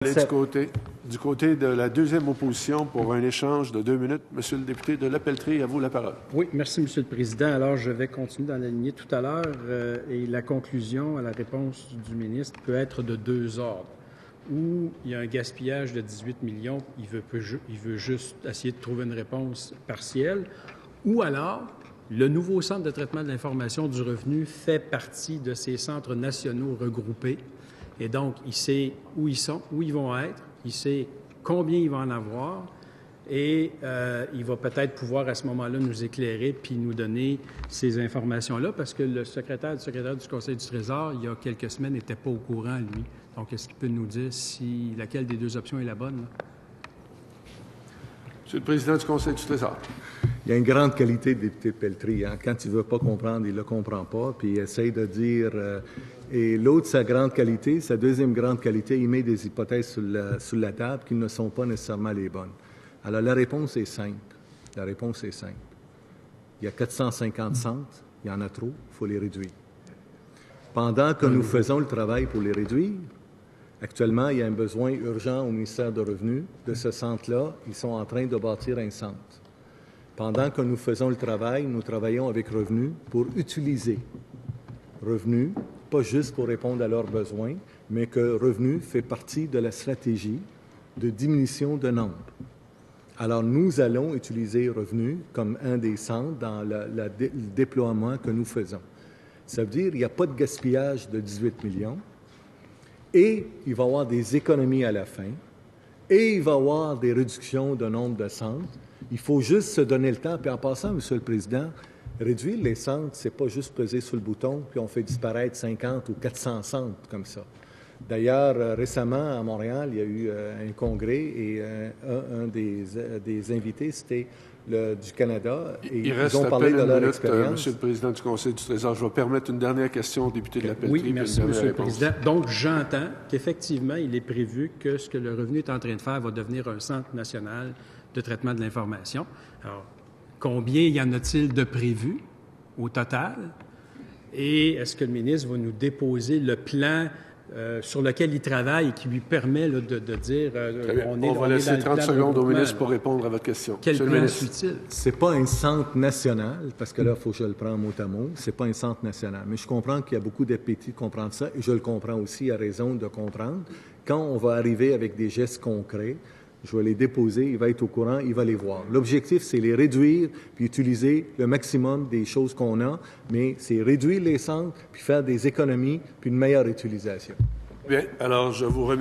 Du côté de la deuxième opposition pour un échange de 2 minutes. Monsieur le député de La Pelletrie, à vous la parole. Oui, merci, Monsieur le Président. Alors, je vais continuer dans la lignée tout à l'heure et la conclusion à la réponse du ministre peut être de deux ordres. Ou il y a un gaspillage de 18 millions, il veut juste essayer de trouver une réponse partielle, ou alors le nouveau centre de traitement de l'information du revenu fait partie de ces centres nationaux regroupés. Et donc, il sait où ils sont, où ils vont être, il sait combien il va en avoir et il va peut-être pouvoir à ce moment-là nous éclairer puis nous donner ces informations-là parce que le secrétaire du Conseil du Trésor, il y a quelques semaines, n'était pas au courant, lui. Donc, est-ce qu'il peut nous dire laquelle des deux options est la bonne, là? Monsieur le Président du Conseil du Trésor. Il y a une grande qualité de député Pelletrie. Hein? Quand il ne veut pas comprendre, il ne le comprend pas, puis il essaye de dire... et l'autre, sa grande qualité, sa deuxième grande qualité, il met des hypothèses sur la table qui ne sont pas nécessairement les bonnes. Alors, la réponse est simple. La réponse est simple. Il y a 450 centres, il y en a trop, il faut les réduire. Pendant que nous faisons le travail pour les réduire, actuellement, il y a un besoin urgent au ministère de Revenus de ce centre-là. Ils sont en train de bâtir un centre. Pendant que nous faisons le travail, nous travaillons avec Revenus pour utiliser Revenus, pas juste pour répondre à leurs besoins, mais que Revenus fait partie de la stratégie de diminution de nombre. Alors, nous allons utiliser Revenus comme un des centres dans le déploiement que nous faisons. Ça veut dire qu'il n'y a pas de gaspillage de 18 millions et il va y avoir des économies à la fin et il va y avoir des réductions de nombre de centres. Il faut juste se donner le temps. Puis en passant, Monsieur le Président, réduire les centres, c'est pas juste peser sur le bouton puis on fait disparaître 50 ou 400 centres comme ça. D'ailleurs, récemment, à Montréal, il y a eu un congrès et un des invités, c'était du Canada. Et ils ont parlé de leur expérience. Monsieur le Président du Conseil du Trésor, je vais permettre une dernière question au député de La Pelletrie. Oui, merci, Monsieur le Président. Donc, j'entends qu'effectivement, il est prévu que ce que le revenu est en train de faire va devenir un centre national de traitement de l'information. Alors, combien y en a-t-il de prévu au total? Et est-ce que le ministre va nous déposer le plan sur lequel il travaille et qui lui permet là, de dire... on va laisser 30 secondes au ministre pour répondre à votre question. Quel plan suit-il? C'est pas un centre national, parce que là, il faut que je le prenne mot à mot. C'est pas un centre national. Mais je comprends qu'il y a beaucoup d'appétit de comprendre ça, et je le comprends aussi à raison de comprendre. Quand on va arriver avec des gestes concrets, je vais les déposer, il va être au courant, il va les voir. L'objectif, c'est les réduire puis utiliser le maximum des choses qu'on a, mais c'est réduire les centres puis faire des économies puis une meilleure utilisation. Bien, alors je vous remercie.